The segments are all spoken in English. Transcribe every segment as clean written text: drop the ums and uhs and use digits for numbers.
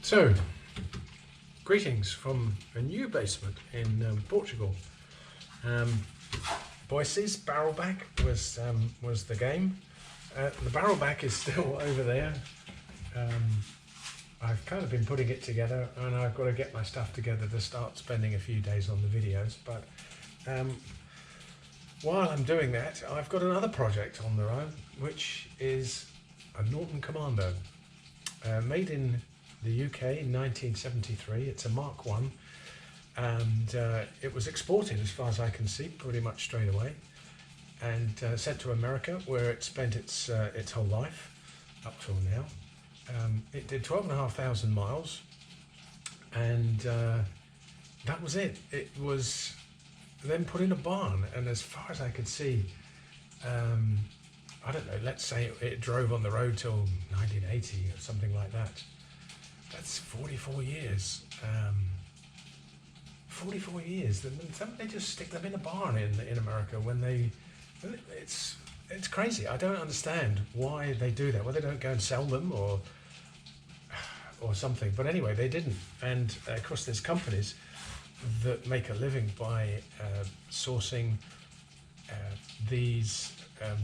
So, greetings from a new basement in Portugal. Boises, barrel back was the game. The barrel back is still over there. I've kind of been putting it together, and I've got to get my stuff together to start spending a few days on the videos. But while I'm doing that, I've got another project on the road, which is a Norton Commando, made in the UK in 1973. It's a Mk1, and it was exported, as far as I can see, pretty much straight away, and sent to America, where it spent its whole life up till now. It did 12,500 miles, and that was it. It was then put in a barn, and as far as I could see, I don't know, let's say it drove on the road till 1980 or something like that. That's 44 years. 44 years. They just stick them in a barn in America when it's crazy. I don't understand why they do that. Well, they don't go and sell them or something. But anyway, they didn't. And of course, there's companies that make a living by sourcing these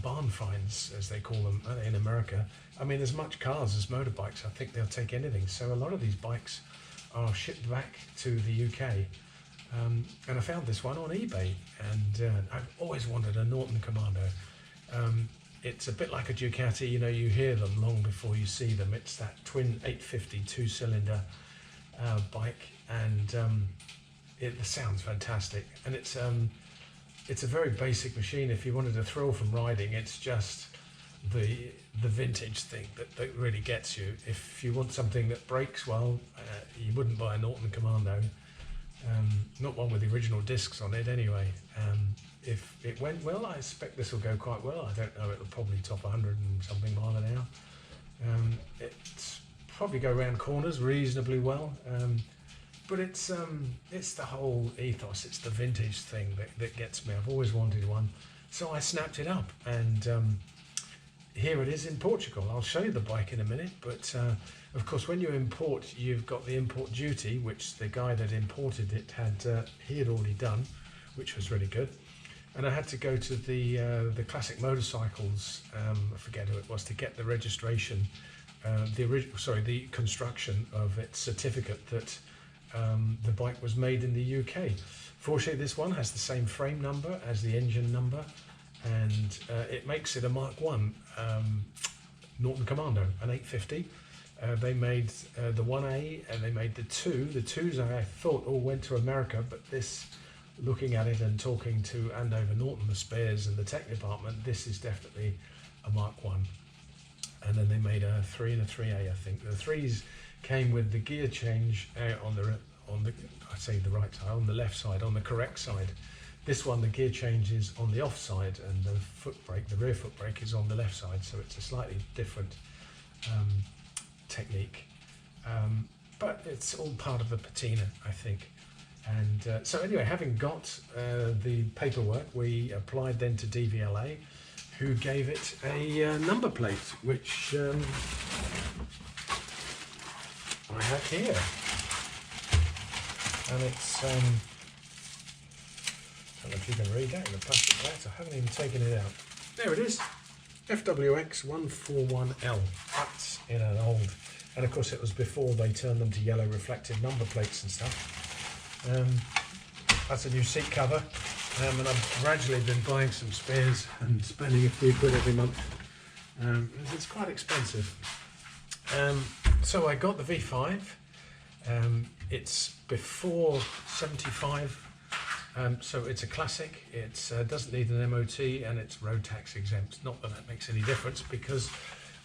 barn finds, as they call them in America. I mean, as much cars as motorbikes. I think they'll take anything. So a lot of these bikes are shipped back to the UK. And I found this one on eBay, and I've always wanted a Norton Commando. It's a bit like a Ducati, you know, you hear them long before you see them. It's that twin 850 two-cylinder bike, and it sounds fantastic. And it's a very basic machine. If you wanted a thrill from riding, it's just the vintage thing that really gets you. If you want something that breaks, well, you wouldn't buy a Norton Commando. Not one with the original discs on it anyway. If it went well, I expect this will go quite well. I don't know, it'll probably top 100 and something mile an hour. It's probably go around corners reasonably well. But it's the whole ethos, it's the vintage thing that gets me. I've always wanted one. So I snapped it up, and here it is in Portugal. I'll show you the bike in a minute, but of course when you import, you've got the import duty, which the guy that imported it he had already done, which was really good. And I had to go to the classic motorcycles, I forget who it was, to get the registration, the construction of its certificate that the bike was made in the UK. Fortunately, this one has the same frame number as the engine number, and it makes it a Mk1 Norton Commando, an 850. They made the 1A, and they made the 2. The 2s I thought all went to America, but this, looking at it and talking to Andover Norton, the spares and the tech department, this is definitely a Mk1. And then they made a 3 and a 3A, I think. The 3s came with the gear change on the I say the right side, on the left side, on the correct side. This one, the gear change is on the off side, and the foot brake, the rear foot brake, is on the left side. So it's a slightly different technique, but it's all part of the patina, I think. And so anyway, having got the paperwork, we applied then to DVLA, who gave it a number plate, which I have here. And it's, I don't know if you can read that in the plastic plate. I haven't even taken it out. There it is, FWX141L. That's in an old, and of course it was before they turned them to yellow reflective number plates and stuff. That's a new seat cover, and I've gradually been buying some spares and spending a few quid every month. It's quite expensive. So I got the V5. It's before 75, so it's a classic. It doesn't need an MOT, and it's road tax exempt. Not that that makes any difference, because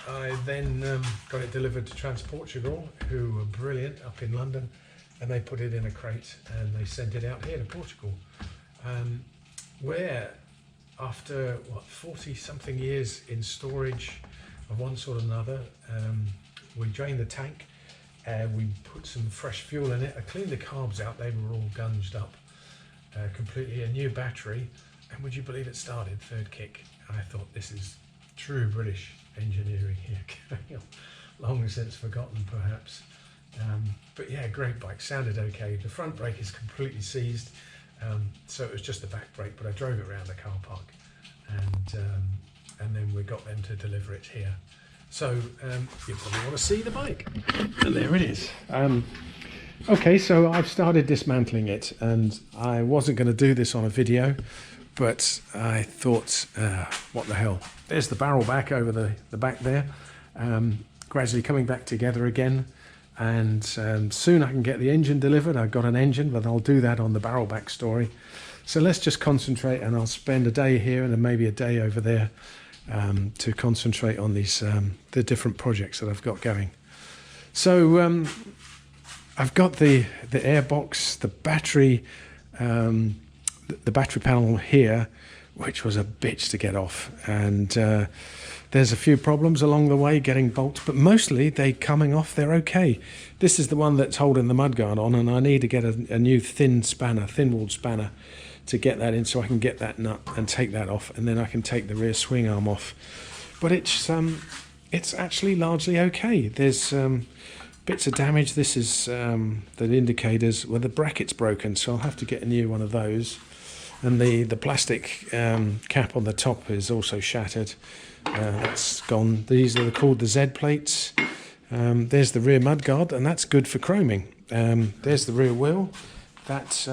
I then got it delivered to Portugal, who were brilliant up in London, and they put it in a crate and they sent it out here to Portugal, where after 40 something years in storage of one sort or another, we drained the tank. We put some fresh fuel in it. I cleaned the carbs out, they were all gunged up completely. A new battery, and would you believe it started third kick? And I thought, this is true British engineering here. Long since forgotten perhaps. But yeah, great bike, sounded okay. The front brake is completely seized, so it was just the back brake, but I drove it around the car park, and then we got them to deliver it here. So you probably want to see the bike, and there it is. Okay, so I've started dismantling it, and I wasn't going to do this on a video, but I thought, what the hell. There's the barrel back over the back there, gradually coming back together again, and soon I can get the engine delivered. I've got an engine, but I'll do that on the barrel back story. So let's just concentrate, and I'll spend a day here and then maybe a day over there to concentrate on these the different projects that I've got going. So I've got the airbox, the battery panel here, which was a bitch to get off, and there's a few problems along the way getting bolts, but mostly they coming off, they're okay. This is the one that's holding the mudguard on, and I need to get a new thin-walled spanner to get that in, so I can get that nut and take that off, and then I can take the rear swing arm off. But it's actually largely okay. There's bits of damage. This is the indicators. Well, the bracket's broken, so I'll have to get a new one of those. And the plastic cap on the top is also shattered. That's gone. These are called the Z plates. There's the rear mudguard, and that's good for chroming. There's the rear wheel. That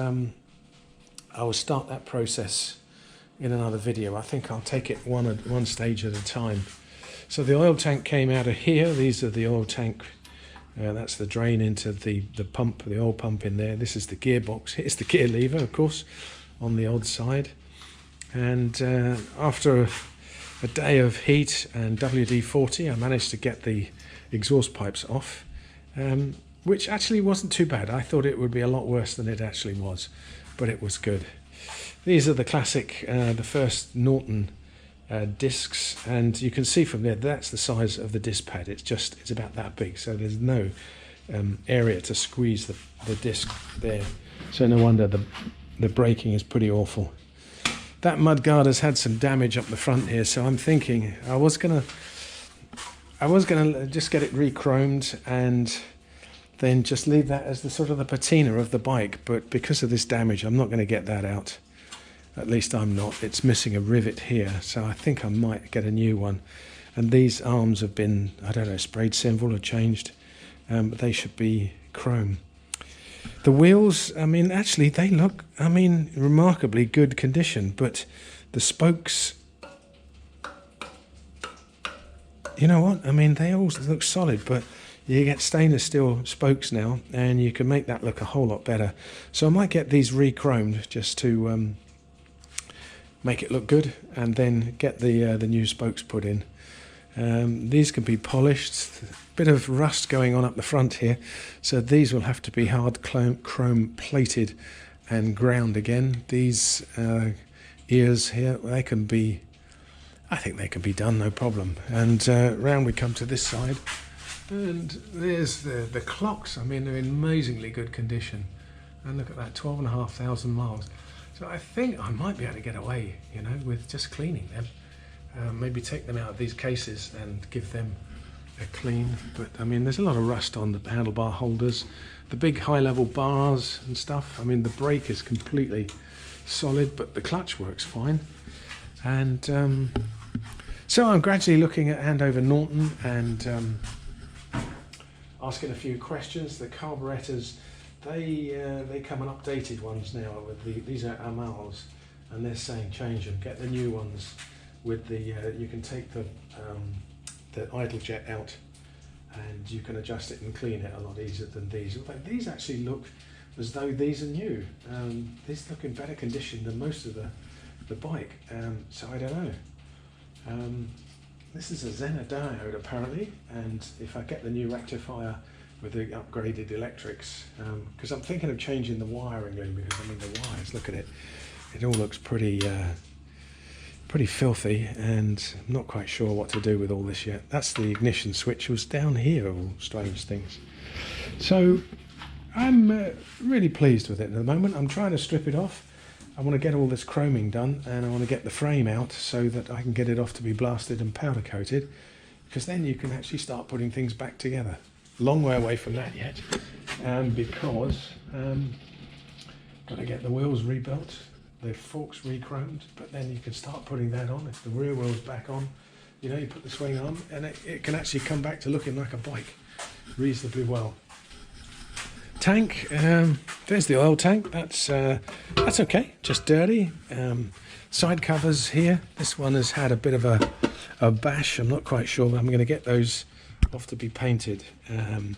I will start that process in another video. I think I'll take it one stage at a time. So the oil tank came out of here. These are the oil tank. That's the drain into the pump, the oil pump in there. This is the gearbox. Here's the gear lever, of course, on the odd side. And after a day of heat and WD-40, I managed to get the exhaust pipes off, which actually wasn't too bad. I thought it would be a lot worse than it actually was, but it was good. These are the classic, the first Norton discs, and you can see from there that's the size of the disc pad. It's about that big, so there's no area to squeeze the disc there. So no wonder the braking is pretty awful. That mudguard has had some damage up the front here, so I'm thinking I was gonna just get it re-chromed and then just leave that as the sort of the patina of the bike, but because of this damage I'm not going to get that out. At least I'm not. It's missing a rivet here, so I think I might get a new one. And these arms have been, I don't know, sprayed silver or changed, but they should be chrome. The wheels, I mean, actually they look, I mean, remarkably good condition, but the spokes, you know what, I mean, they all look solid, but you get stainless steel spokes now, and you can make that look a whole lot better. So I might get these re-chromed just to make it look good, and then get the new spokes put in. These can be polished. Bit of rust going on up the front here, so these will have to be hard chrome plated and ground again. These ears here, they can be, I think they can be done, no problem. And round we come to this side, and there's the clocks. I mean, they're in amazingly good condition, and look at that, 12,500 miles. So I think I might be able to get away, you know, with just cleaning them. Maybe take them out of these cases and give them a clean. But I mean, there's a lot of rust on the handlebar holders, the big high-level bars and stuff. I mean, the brake is completely solid, but the clutch works fine. And so I'm gradually looking at Andover Norton and asking a few questions. The carburetors, they come in updated ones now. With these are Amals, and they're saying change them, get the new ones. With the you can take the idle jet out, and you can adjust it and clean it a lot easier than these. In fact, these actually look as though these are new. These look in better condition than most of the bike. So I don't know. This is a Zener diode apparently, and if I get the new rectifier with the upgraded electrics, because I'm thinking of changing the wiring loom, because I mean the wires, look at it, it all looks pretty filthy, and I'm not quite sure what to do with all this yet. That's the ignition switch, was down here, all strange things. So I'm really pleased with it at the moment. I'm trying to strip it off. I want to get all this chroming done, and I want to get the frame out so that I can get it off to be blasted and powder coated, because then you can actually start putting things back together. long way away from that yet, because got to get the wheels rebuilt, the forks re-chromed, but then you can start putting that on. If the rear wheel's back on, you know, you put the swing on, and it can actually come back to looking like a bike reasonably well. Tank, there's the oil tank. That's okay, just dirty. Side covers here. This one has had a bit of a bash. I'm not quite sure. I'm going to get those off to be painted, and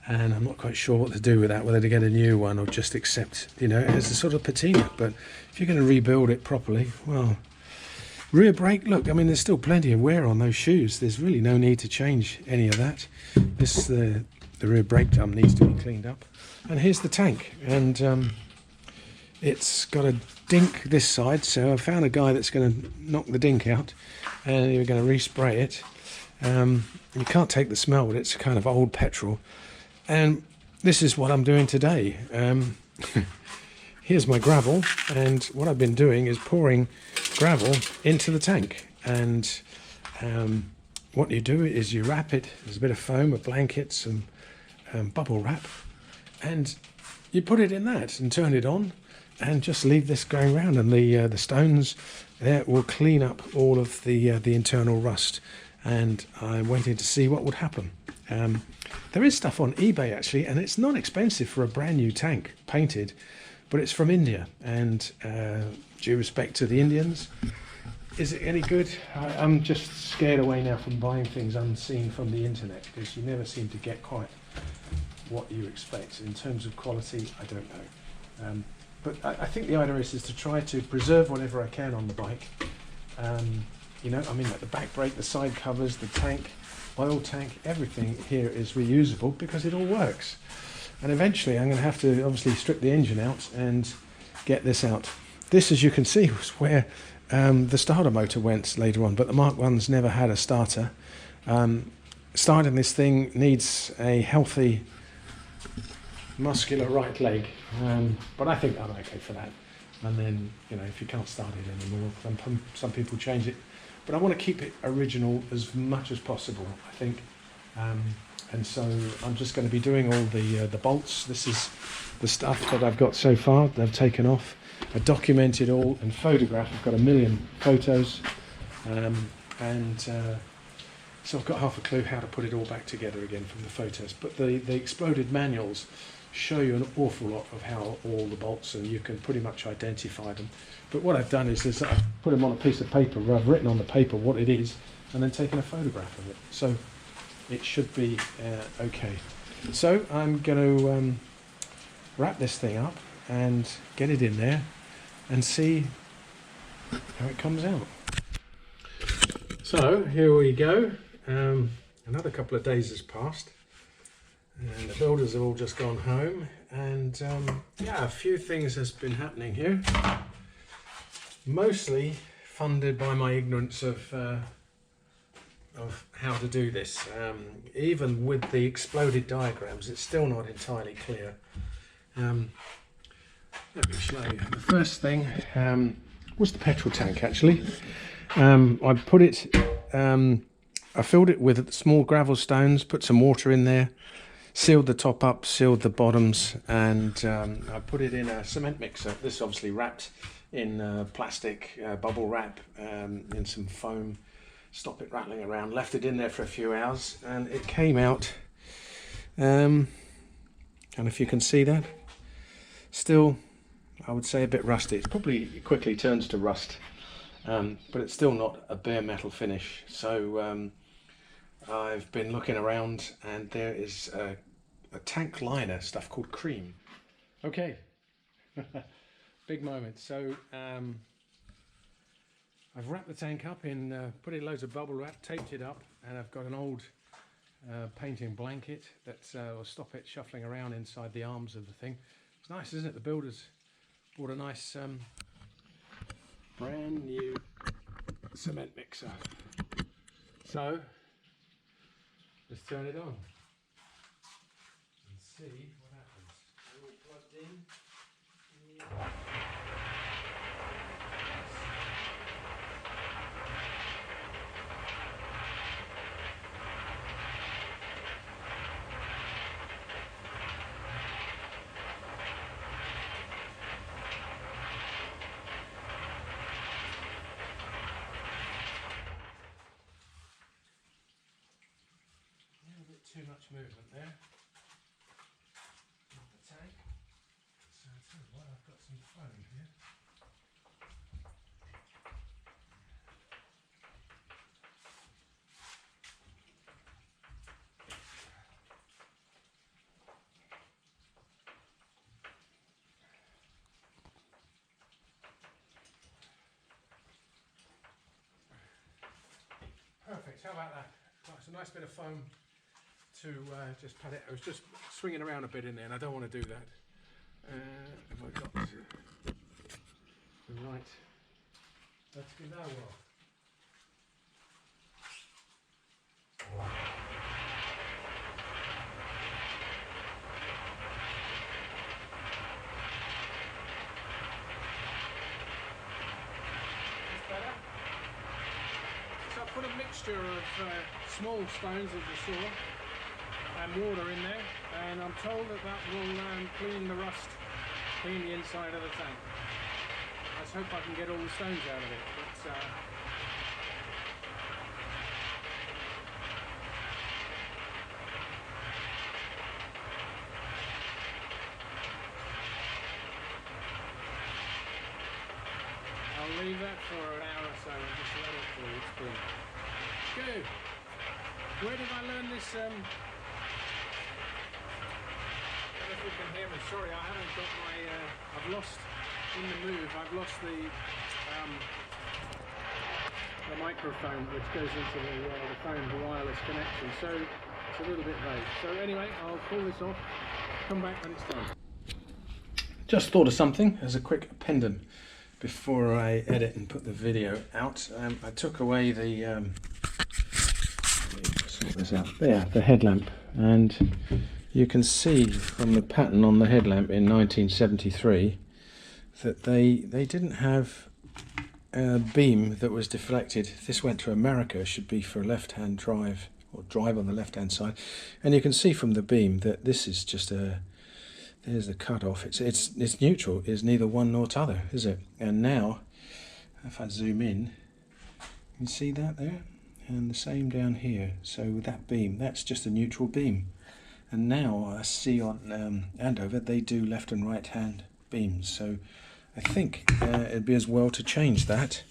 I'm not quite sure what to do with that, whether to get a new one or just accept, you know, as a sort of patina. But if you're going to rebuild it properly, well, rear brake, look, I mean, there's still plenty of wear on those shoes. There's really no need to change any of that. The rear brake drum needs to be cleaned up. And here's the tank, and it's got a dink this side, so I found a guy that's going to knock the dink out, and you're going to respray it. You can't take the smell, but it's kind of old petrol. And this is what I'm doing today. Here's my gravel, and what I've been doing is pouring gravel into the tank. And what you do is you wrap it, there's a bit of foam, a blanket, some bubble wrap, and you put it in that and turn it on and just leave this going around, and the stones there will clean up all of the internal rust. And I waited to see what would happen. There is stuff on eBay actually, and it's not expensive for a brand new tank painted, but it's from India, and due respect to the Indians, is it any good? I'm just scared away now from buying things unseen from the internet, because you never seem to get quite what you expect in terms of quality. I don't know, but I think the idea is to try to preserve whatever I can on the bike. You know, I mean, like the back brake, the side covers, the tank, oil tank, everything here is reusable because it all works. And eventually I'm going to have to obviously strip the engine out and get this out. This, as you can see, was where the starter motor went later on, but the Mark 1's never had a starter. Starting this thing needs a healthy, muscular right leg, but I think I'm okay for that. And then, you know, if you can't start it anymore, some people change it. But I want to keep it original as much as possible, I think. And so I'm just going to be doing all the bolts. This is the stuff that I've got so far that I've taken off. I documented all and photographed. I've got 1 million photos. So I've got half a clue how to put it all back together again from the photos. But the exploded manuals show you an awful lot of how all the bolts, and you can pretty much identify them. But what I've done is I've put them on a piece of paper, where I've written on the paper what it is, and then taken a photograph of it. So it should be okay. So I'm going to wrap this thing up and get it in there and see how it comes out. So here we go. Another couple of days has passed, and the builders have all just gone home, and yeah, a few things has been happening here, mostly funded by my ignorance of how to do this. Even with the exploded diagrams, it's still not entirely clear. Let me show you. The first thing was the petrol tank, actually. I put it, I filled it with small gravel stones, put some water in there, sealed the top up, sealed the bottoms, and I put it in a cement mixer. This obviously wrapped in plastic bubble wrap, in some foam, stop it rattling around, left it in there for a few hours, and it came out, and if you can see that, still, I would say a bit rusty. It probably quickly turns to rust, but it's still not a bare metal finish. So I've been looking around, and there is a tank liner stuff called cream. Okay, big moment. So I've wrapped the tank up in, put in loads of bubble wrap, taped it up, and I've got an old painting blanket that will stop it shuffling around inside the arms of the thing. It's nice, isn't it? The builders bought a nice brand new cement mixer. So let's turn it on and see what happens. All plugged in. Yeah. too much movement there of the tank. So I'll tell you what, I've got some foam here. Perfect, how about that? Well, it's a nice bit of foam to just pat it. I was just swinging around a bit in there and I don't want to do that. Have I got the right? Let's give that a whirl. Put a mixture of small stones as you saw and water in there, and I'm told that that will clean the rust, clean the inside of the tank. Let's hope I can get all the stones out of it, but I'll leave that for an hour or so and just let it through its clean. Good. Where did I learn this? I don't know if you can hear me. Sorry, I haven't got my. I've lost in the move. I've lost the microphone which goes into the phone, the wireless connection. So it's a little bit vague. So anyway, I'll pull this off. Come back when it's done. Just thought of something as a quick addendum before I edit and put the video out. I took away the sort this out. There, the headlamp, and you can see from the pattern on the headlamp in 1973 that they didn't have a beam that was deflected. This went to America. It should be for left-hand drive, or drive on the left-hand side, and you can see from the beam that this is just a. There's the cut-off. It's neutral. It's neither one nor t'other, is it? And now, if I zoom in, you can see that there, and the same down here. So with that beam, that's just a neutral beam. And now I see on Andover they do left and right hand beams. So I think it'd be as well to change that.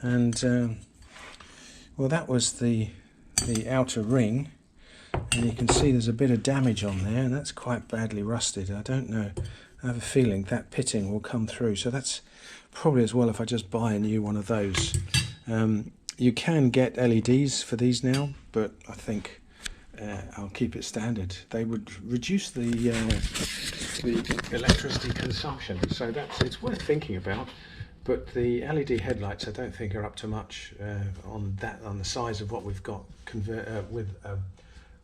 And well, that was the outer ring. And you can see there's a bit of damage on there, and that's quite badly rusted. I don't know. I have a feeling that pitting will come through. So that's probably as well if I just buy a new one of those. You can get LEDs for these now, but I think I'll keep it standard. They would reduce the electricity consumption, so it's worth thinking about. But the LED headlights, I don't think are up to much on the size of what we've got with a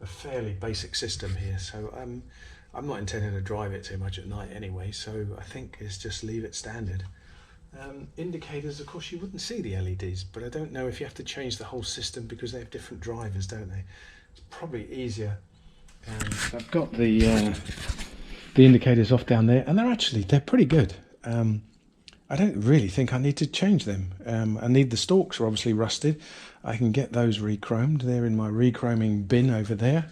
fairly basic system here. So I'm not intending to drive it too much at night anyway, so I think it's just leave it standard. Indicators, of course, you wouldn't see the LEDs, but I don't know if you have to change the whole system because they have different drivers, don't they? It's probably easier. So I've got the indicators off down there, and they're pretty good. I don't really think I need to change them. The stalks are obviously rusted. I can get those re-chromed. They're in my re-chroming bin over there.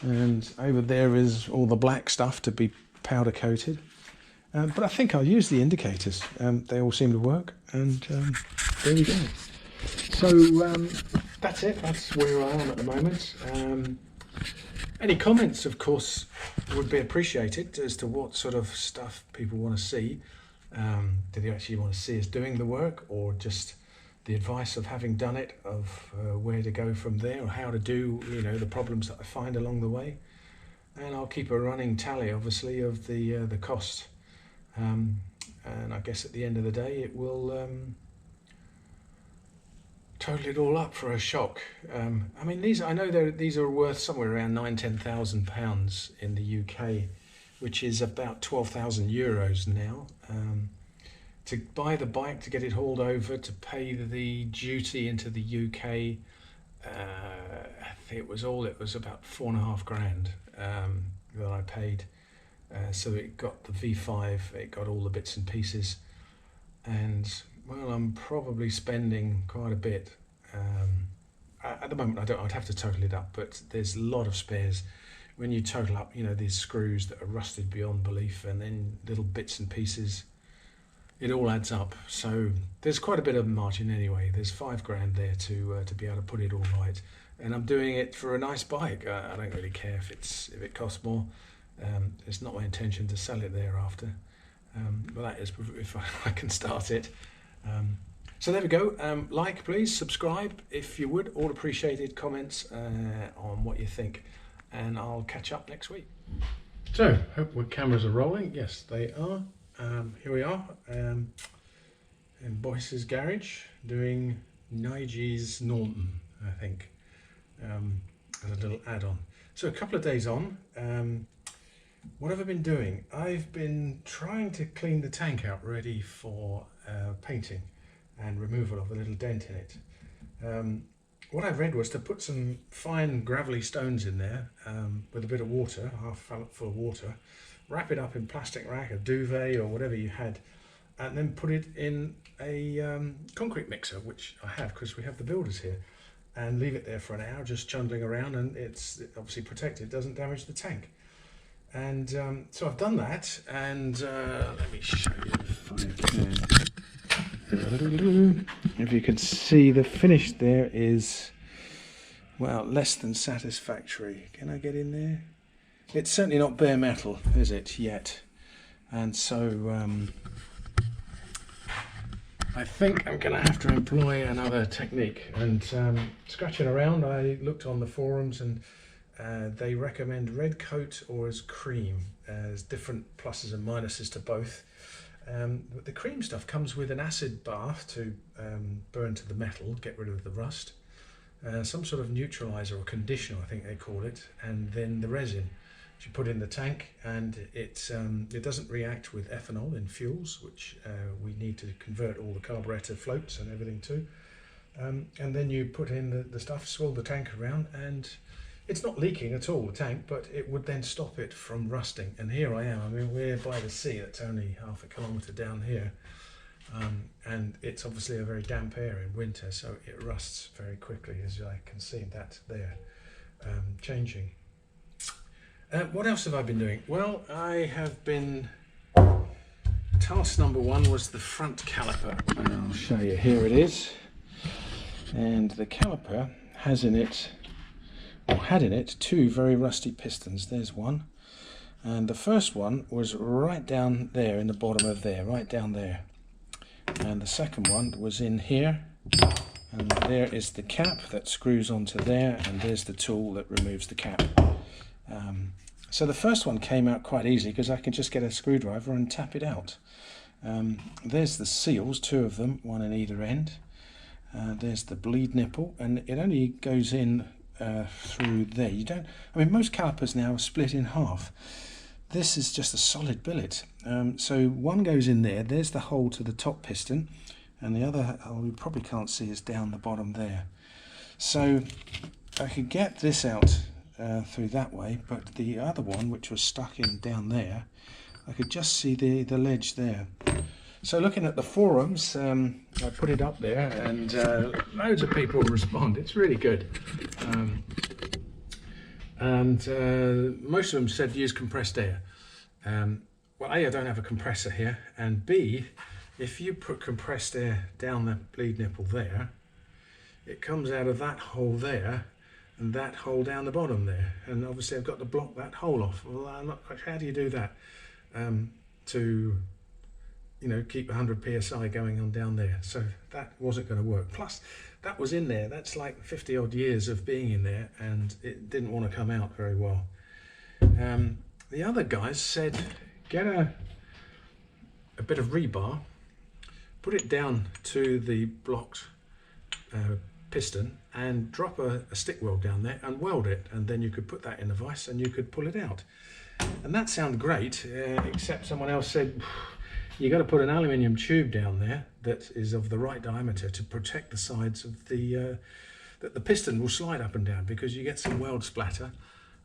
And over there is all the black stuff to be powder coated. But I think I'll use the indicators. They all seem to work. And there we go. So that's it. That's where I am at the moment. Any comments, of course, would be appreciated as to what sort of stuff people want to see. Do they actually want to see us doing the work, or just the advice of having done it, of where to go from there, or how to do, the problems that I find along the way? And I'll keep a running tally, obviously, of the cost. And I guess at the end of the day, it will total it all up for a shock. I mean, these are worth somewhere around £9,000-10,000 in the UK, which is about 12,000 euros now. To buy the bike, to get it hauled over, to pay the duty into the UK, I think it was about £4,500 that I paid. So it got the V5, it got all the bits and pieces, and well, I'm probably spending quite a bit. at the moment I'd have to total it up, but there's a lot of spares. When you total up, you know, these screws that are rusted beyond belief, and then little bits and pieces, it all adds up. So there's quite a bit of margin anyway. There's £5 there to be able to put it all right, and I'm doing it for a nice bike. I don't really care if it costs more. It's not my intention to sell it thereafter, but that is if I can start it. So there we go. Like, please, subscribe if you would. All appreciated. Comments on what you think, and I'll catch up next week. So, hope my cameras are rolling. Yes, they are. Here we are in Boyce's garage doing Nigie's Norton, I think, as a little add-on. So a couple of days on, what have I been doing? I've been trying to clean the tank out ready for painting and removal of the little dent in it. What I read was to put some fine gravelly stones in there with a bit of water, half full of water, wrap it up in plastic wrap, a duvet or whatever you had, and then put it in a concrete mixer, which I have because we have the builders here, and leave it there for an hour just chundling around, and it's obviously protected, doesn't damage the tank. And so I've done that, and let me show you if I can. If you can see, the finish there is, well, less than satisfactory. Can I get in there? It's certainly not bare metal, is it, yet? And so I think I'm going to have to employ another technique. And scratching around, I looked on the forums, and they recommend red coat or as cream. There's different pluses and minuses to both. But the cream stuff comes with an acid bath to burn to the metal, get rid of the rust, some sort of neutralizer or conditioner, I think they call it, and then the resin, which you put in the tank, and it doesn't react with ethanol in fuels, which we need to convert all the carburetor floats and everything to. And then you put in the stuff, swirl the tank around, and it's not leaking at all, the tank, but it would then stop it from rusting. And here I am, I mean, we're by the sea, it's only half a kilometre down here. And it's obviously a very damp area in winter, so it rusts very quickly, as I can see that there, changing. What else have I been doing? Well, I have been, task number one was the front caliper. And I'll show you, here it is. And the caliper has in it, or had in it, two very rusty pistons. There's one, and the first one was right down there in the bottom of there, right down there, and the second one was in here, and there is the cap that screws onto there, and there's the tool that removes the cap. So the first one came out quite easy because I can just get a screwdriver and tap it out. There's the seals, two of them, one in either end. There's the bleed nipple, and it only goes in through there. You don't, I mean, most calipers now are split in half. This is just a solid billet. So one goes in there, there's the hole to the top piston, and the other hole you probably can't see is down the bottom there. So I could get this out through that way, but the other one, which was stuck in down there, I could just see the ledge there. So looking at the forums, I put it up there, and loads of people respond. It's really good. Most of them said use compressed air. Well, A, I don't have a compressor here, and B, if you put compressed air down the bleed nipple there, it comes out of that hole there, and that hole down the bottom there. And obviously I've got to block that hole off. Well, I'm not quite, how do you do that to, you know, keep 100 psi going on down there? So that wasn't going to work. Plus that was in there, that's like 50 odd years of being in there, and it didn't want to come out very well. The other guys said get a bit of rebar, put it down to the blocked piston, and drop a stick weld down there and weld it, and then you could put that in a vise and you could pull it out. And that sounded great, except someone else said you got to put an aluminium tube down there that is of the right diameter to protect the sides of the that the piston will slide up and down, because you get some weld splatter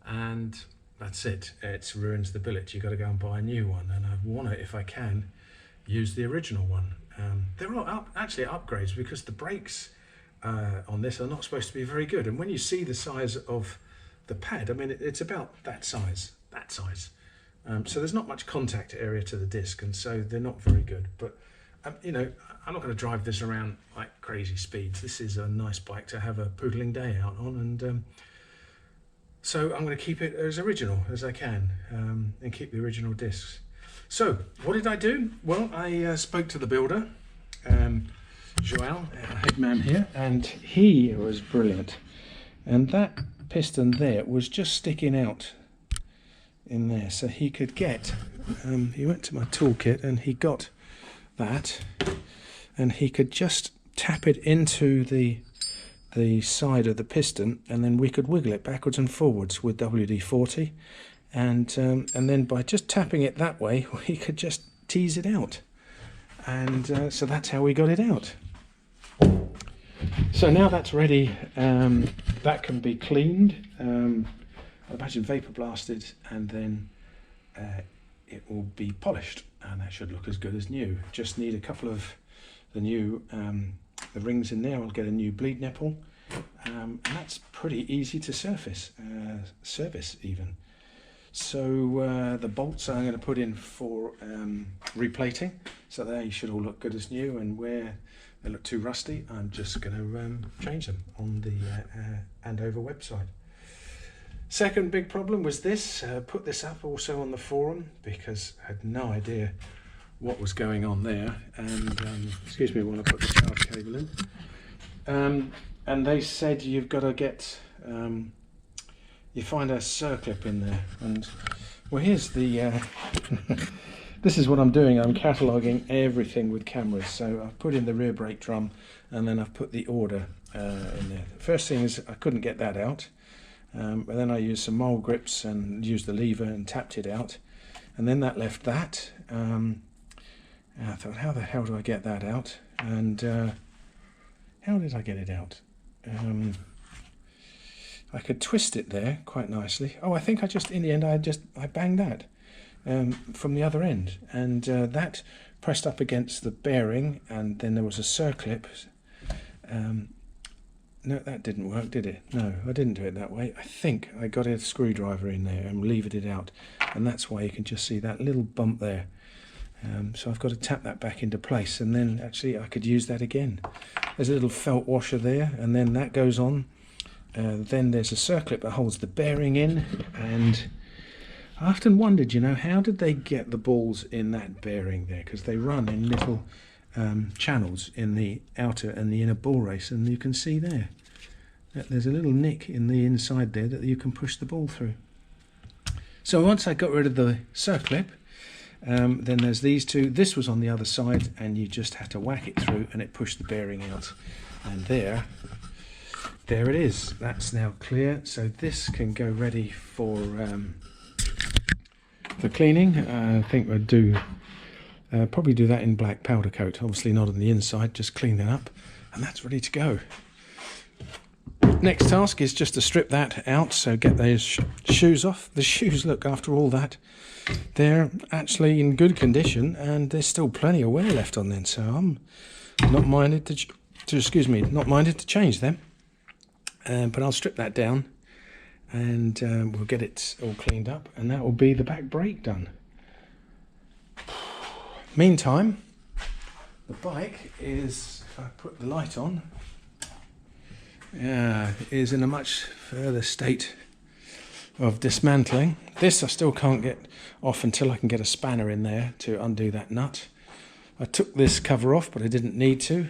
and that's it, it ruins the billet. You got to go and buy a new one, and I want to, if I can, use the original one. There are actually upgrades, because the brakes on this are not supposed to be very good. And when you see the size of the pad, I mean, it's about that size, so there's not much contact area to the disc, and so they're not very good. But you know, I'm not going to drive this around like crazy speeds. This is a nice bike to have a poodling day out on, and so I'm going to keep it as original as I can, and keep the original discs. So what did I do? Well, I spoke to the builder, Joel, head man here, and he was brilliant. And that piston there was just sticking out in there, so he could get, he went to my toolkit and he got that, and he could just tap it into the side of the piston, and then we could wiggle it backwards and forwards with WD-40, and then by just tapping it that way, we could just tease it out, and so that's how we got it out. So now that's ready, that can be cleaned, I imagine vapor blasted, and then it will be polished, and that should look as good as new. Just need a couple of the new the rings in there. I'll get a new bleed nipple, and that's pretty easy to service even. So the bolts I'm going to put in for replating, so they should all look good as new, and where they look too rusty, I'm just going to change them on the Andover website. Second big problem was this. Put this up also on the forum because I had no idea what was going on there. And excuse me while I put the charge cable in. And they said you've got to get, you find a circlip in there. And well, here's the, this is what I'm doing. I'm cataloguing everything with cameras. So I've put in the rear brake drum, and then I've put the order in there. The first thing is I couldn't get that out. But then I used some mole grips and used the lever and tapped it out, and then that left that. I thought, how the hell do I get that out? And how did I get it out? I could twist it there quite nicely. Oh, I think I just, in the end, I banged that from the other end, and that pressed up against the bearing, and then there was a circlip. No, that didn't work, did it? No, I didn't do it that way. I think I got a screwdriver in there and levered it out, and that's why you can just see that little bump there. So I've got to tap that back into place, and then actually I could use that again. There's a little felt washer there, and then that goes on. Then there's a circlip that holds the bearing in, and I often wondered, you know, how did they get the balls in that bearing there? Because they run in little channels in the outer and the inner ball race, and you can see there that there's a little nick in the inside there that you can push the ball through. So once I got rid of the circlip, then there's these two. This was on the other side, and you just had to whack it through and it pushed the bearing out, and there it is. That's now clear, so this can go ready for cleaning. I think we'll do probably do that in black powder coat, obviously not on the inside, just clean that up, and that's ready to go. Next task is just to strip that out, so get those shoes off. The shoes, look, after all that, they're actually in good condition, and there's still plenty of wear left on them, so I'm not minded not minded to change them. But I'll strip that down, and we'll get it all cleaned up, and that will be the back brake done. Meantime, the bike is, if I put the light on, is in a much further state of dismantling. This I still can't get off until I can get a spanner in there to undo that nut. I took this cover off, but I didn't need to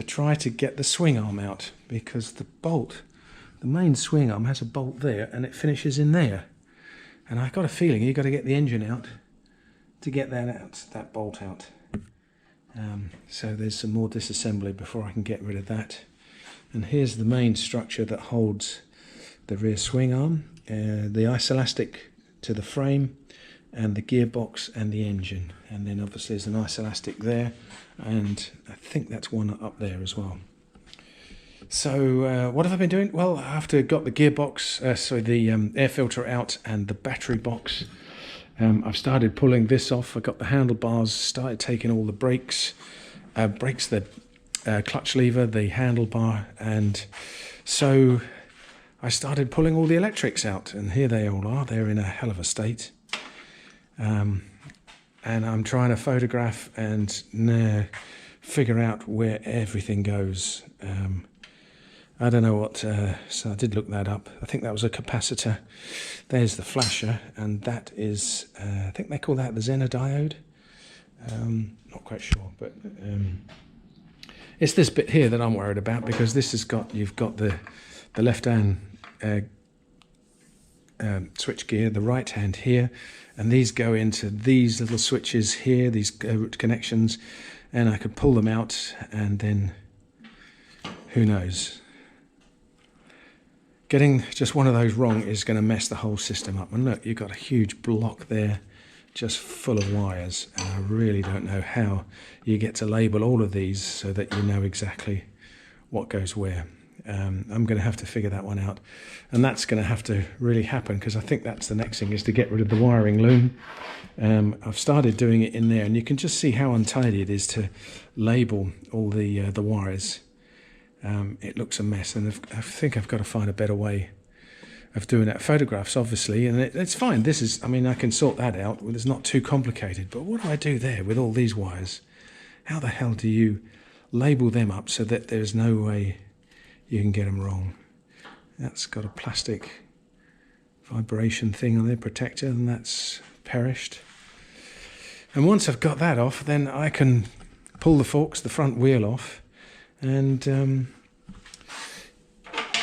try to get the swing arm out, because the bolt, the main swing arm has a bolt there and it finishes in there, and I've got a feeling you've got to get the engine out to get that out, that bolt out. So there's some more disassembly before I can get rid of that. And here's the main structure that holds the rear swing arm, the isoelastic to the frame, and the gearbox and the engine. And then obviously there's an isoelastic there, and I think that's one up there as well. So what have I been doing? Well, after I got the gearbox, the air filter out and the battery box, I've started pulling this off. I got the handlebars, started taking all the brakes, the clutch lever, the handlebar, and so I started pulling all the electrics out, and here they all are. They're in a hell of a state. And I'm trying to photograph and figure out where everything goes. I don't know what, so I did look that up. I think that was a capacitor. There's the flasher, and that is, I think they call that the Zener diode. Not quite sure, but it's this bit here that I'm worried about, because this has got, you've got the left hand switch gear, the right hand here, and these go into these little switches here, these connections, and I could pull them out, and then who knows. Getting just one of those wrong is going to mess the whole system up. And look, you've got a huge block there just full of wires, and I really don't know how you get to label all of these so that you know exactly what goes where. I'm going to have to figure that one out, and that's going to have to really happen, because I think that's the next thing, is to get rid of the wiring loom. I've started doing it in there, and you can just see how untidy it is to label all the wires. It looks a mess, and I think I've got to find a better way of doing that. Photographs, obviously, and it's fine. This is, I mean, I can sort that out. It's not too complicated, but what do I do there with all these wires? How the hell do you label them up so that there's no way you can get them wrong? That's got a plastic vibration thing on there, protector, and that's perished. And once I've got that off, then I can pull the forks, the front wheel off, and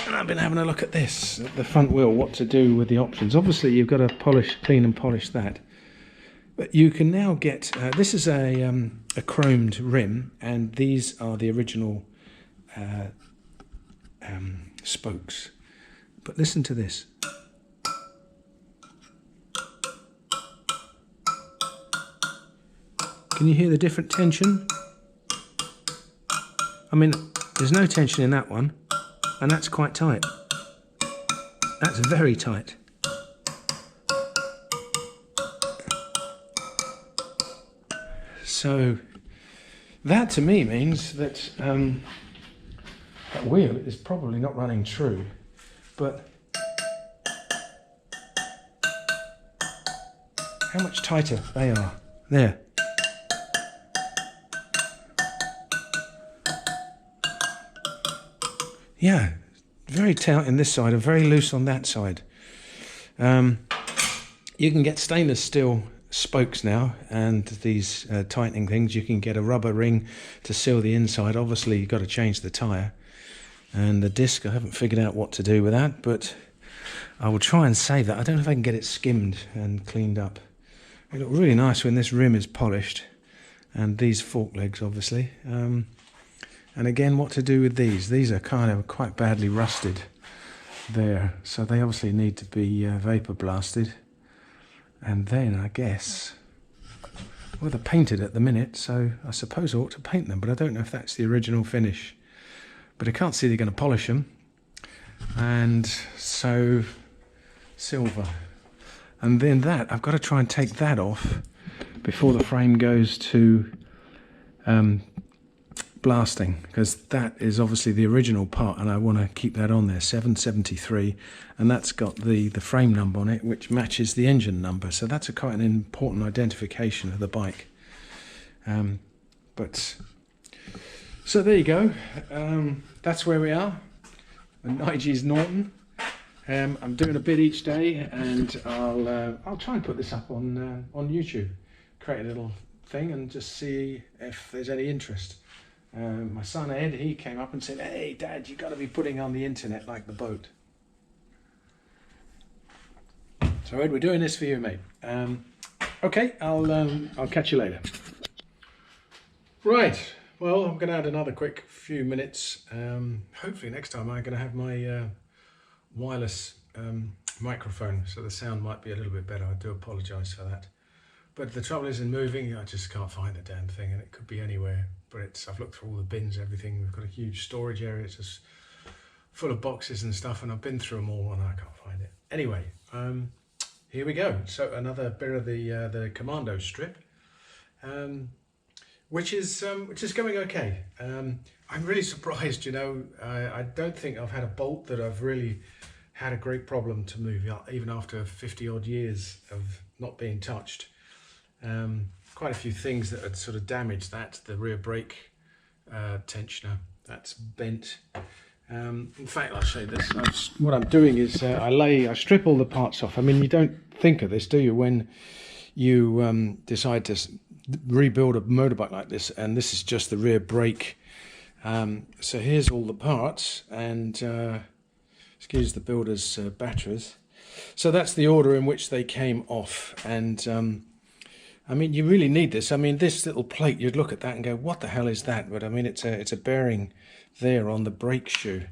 I've been having a look at this, at the front wheel, what to do with the options. Obviously, you've got to clean and polish that. But you can now get, this is a chromed rim, and these are the original spokes. But listen to this. Can you hear the different tension? I mean, there's no tension in that one, and that's quite tight. That's very tight. So that to me means that that wheel is probably not running true, but how much tighter they are. There. Yeah, very tight in this side and very loose on that side. You can get stainless steel spokes now, and these tightening things. You can get a rubber ring to seal the inside. Obviously, you've got to change the tyre. And the disc, I haven't figured out what to do with that, but I will try and save that. I don't know if I can get it skimmed and cleaned up. It look really nice when this rim is polished, and these fork legs, obviously. And again, what to do with these? These are kind of quite badly rusted there, so they obviously need to be vapor blasted. And then I guess, well, they're painted at the minute, so I suppose I ought to paint them, but I don't know if that's the original finish. But I can't see they're going to polish them. And so silver. And then that, I've got to try and take that off before the frame goes to blasting, because that is obviously the original part, and I want to keep that on there, 773, and that's got the frame number on it, which matches the engine number, so that's quite an important identification of the bike. So there you go. That's where we are. Nigie's Norton. I'm doing a bit each day, and I'll try and put this up on YouTube. Create a little thing and just see if there's any interest. My son Ed, he came up and said, "Hey Dad, you got to be putting on the internet like the boat." So Ed, we're doing this for you, mate. Okay, I'll catch you later. Right. Well, I'm going to add another quick few minutes. Hopefully next time I'm going to have my wireless microphone, so the sound might be a little bit better. I do apologise for that. But the trouble is, in moving, I just can't find the damn thing, and it could be anywhere. But I've looked through all the bins, everything. We've got a huge storage area. It's just full of boxes and stuff, and I've been through them all, and I can't find it. Anyway, here we go. So another bit of the Commando strip. Which is going okay. I'm really surprised, you know. I don't think I've had a bolt that I've really had a great problem to move, even after 50 odd years of not being touched. Quite a few things that had sort of damaged that. The rear brake tensioner, that's bent. In fact, I'll show you this. What I'm doing is I strip all the parts off. I mean, you don't think of this, do you, when you decide to rebuild a motorbike like this? And this is just the rear brake. So here's all the parts, and excuse the builder's batteries. So that's the order in which they came off. And I mean, you really need this. I mean, this little plate, you'd look at that and go, what the hell is that? But I mean, it's a bearing there on the brake shoe.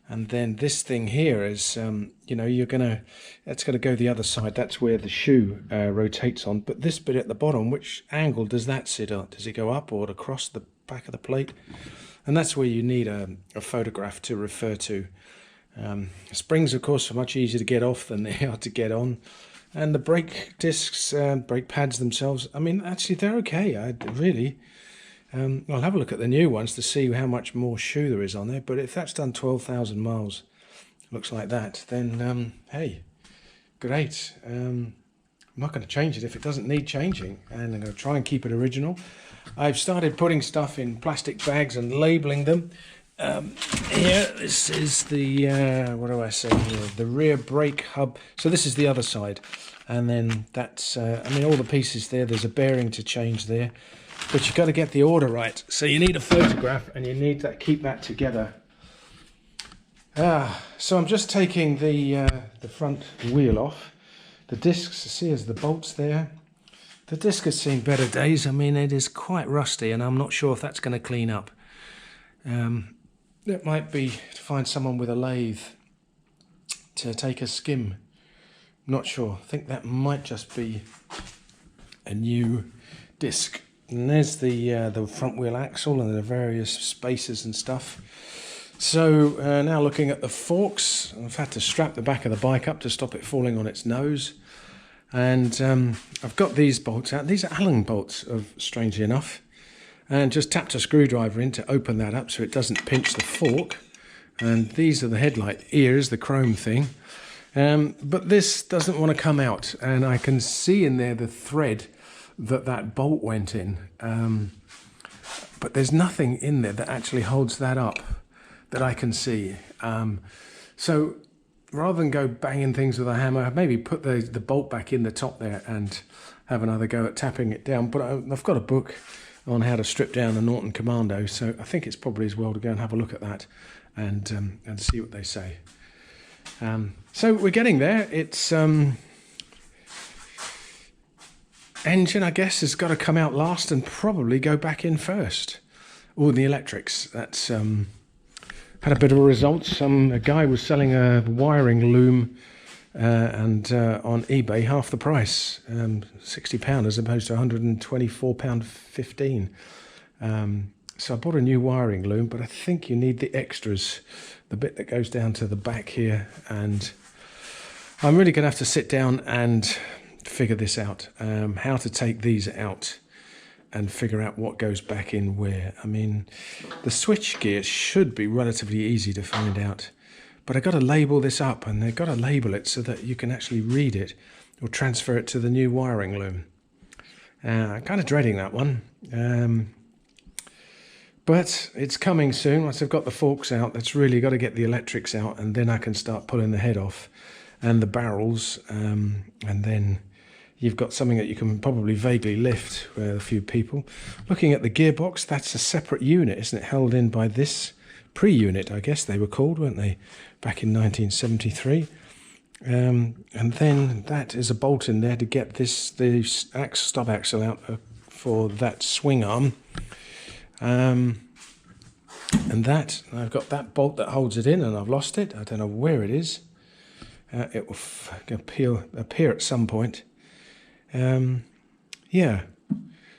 And then this thing here is, you know, that's gonna go the other side. That's where the shoe rotates on. But this bit at the bottom, which angle does that sit on? Does it go up or across the back of the plate? And that's where you need a photograph to refer to. Springs, of course, are much easier to get off than they are to get on. And the brake discs, brake pads themselves, I mean, actually, they're okay. I'll have a look at the new ones to see how much more shoe there is on there. But if that's done 12,000 miles, looks like that, then, hey, great. I'm not going to change it if it doesn't need changing. And I'm going to try and keep it original. I've started putting stuff in plastic bags and labeling them. Here, this is the, what do I say here? The rear brake hub. So this is the other side. And then that's, I mean, all the pieces there. There's a bearing to change there. But you've got to get the order right. So you need a photograph and you need to keep that together. So I'm just taking the front wheel off. The discs, see, there's the bolts there. The disc has seen better days. I mean, it is quite rusty, and I'm not sure if that's going to clean up. It might be to find someone with a lathe to take a skim. I'm not sure. I think that might just be a new disc. And there's the front wheel axle and the various spacers and stuff. So now looking at the forks, I've had to strap the back of the bike up to stop it falling on its nose. And I've got these bolts out. These are Allen bolts, strangely enough. And just tapped a screwdriver in to open that up so it doesn't pinch the fork. And these are the headlight ears, the chrome thing. But this doesn't want to come out. And I can see in there the thread that bolt went in. But there's nothing in there that actually holds that up that I can see. So rather than go banging things with a hammer, maybe put the bolt back in the top there and have another go at tapping it down. But I've got a book on how to strip down a Norton Commando, so I think it's probably as well to go and have a look at that and see what they say. So we're getting there. It's engine, I guess, has got to come out last and probably go back in first. All the electrics. That's had a bit of a result. A guy was selling a wiring loom and on eBay half the price, £60 as opposed to £124.15. So I bought a new wiring loom, but I think you need the extras, the bit that goes down to the back here, and I'm really going to have to sit down and figure this out, how to take these out and figure out what goes back in where. I mean, the switch gear should be relatively easy to find out, but I've got to label this up, and they've got to label it so that you can actually read it or transfer it to the new wiring loom. I'm kind of dreading that one, but it's coming soon. Once I've got the forks out, that's really got to get the electrics out, and then I can start pulling the head off and the barrels, and then you've got something that you can probably vaguely lift with a few people. Looking at the gearbox, that's a separate unit, isn't it? Held in by this pre-unit, I guess they were called, weren't they, back in 1973. And then that is a bolt in there to get the stop axle out for that swing arm. And that, I've got that bolt that holds it in, and I've lost it. I don't know where it is. It will appear at some point. Yeah,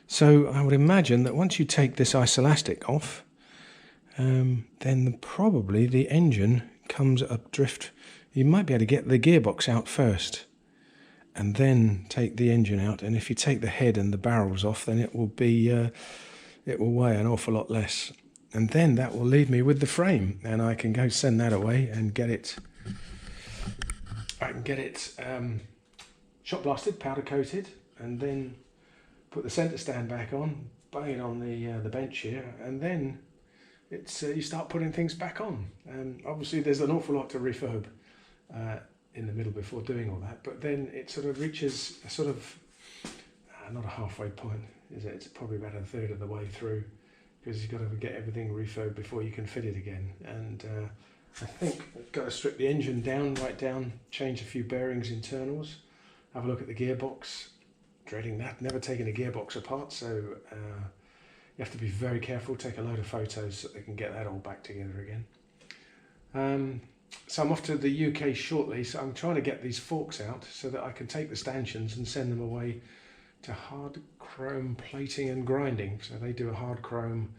so I would imagine that once you take this isolastic off, then probably the engine comes adrift. You might be able to get the gearbox out first and then take the engine out, and if you take the head and the barrels off, then it will be it will weigh an awful lot less. and then that will leave me with the frame, and I can go send that away and get it. I can get it shot blasted, powder coated, and then put the centre stand back on, bang it on the bench here, and then it's you start putting things back on. Obviously, there's an awful lot to refurb in the middle before doing all that, but then it sort of reaches a sort of not a halfway point, is it? It's probably about a third of the way through, because you've got to get everything refurbed before you can fit it again. And I think I've got to strip the engine down, right down, change a few bearings, internals, have a look at the gearbox. Dreading that, never taken a gearbox apart, so you have to be very careful, take a load of photos so they can get that all back together again. So I'm off to the UK shortly, so I'm trying to get these forks out so that I can take the stanchions and send them away to hard chrome plating and grinding. So they do a hard chrome,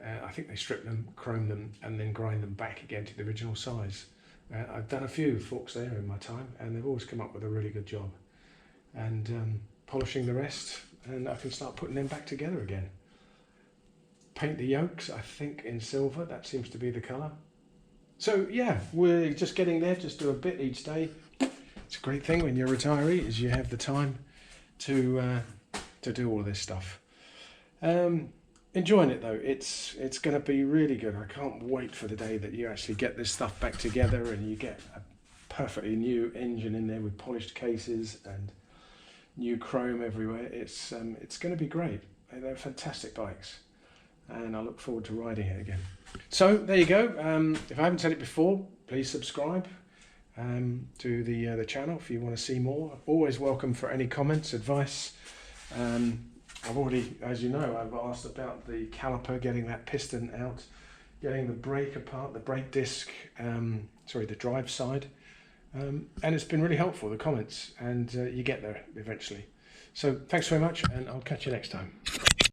I think they strip them, chrome them, and then grind them back again to the original size. I've done a few forks there in my time, and they've always come up with a really good job. And polishing the rest, and I can start putting them back together again. Paint the yokes, I think, in silver. That seems to be the colour. So yeah, we're just getting there. Just do a bit each day. It's a great thing when you're a retiree, is you have the time to do all this stuff. Enjoying it though. It's going to be really good. I can't wait for the day that you actually get this stuff back together and you get a perfectly new engine in there with polished cases and new chrome everywhere. It's going to be great. They're fantastic bikes, and I look forward to riding it again. So there you go. If I haven't said it before, please subscribe to the channel if you want to see more. Always welcome for any comments, advice. I've already, as you know, I've asked about the caliper, getting that piston out, getting the brake apart, the brake disc, the drive side. And it's been really helpful, the comments, and you get there eventually. So thanks very much, and I'll catch you next time.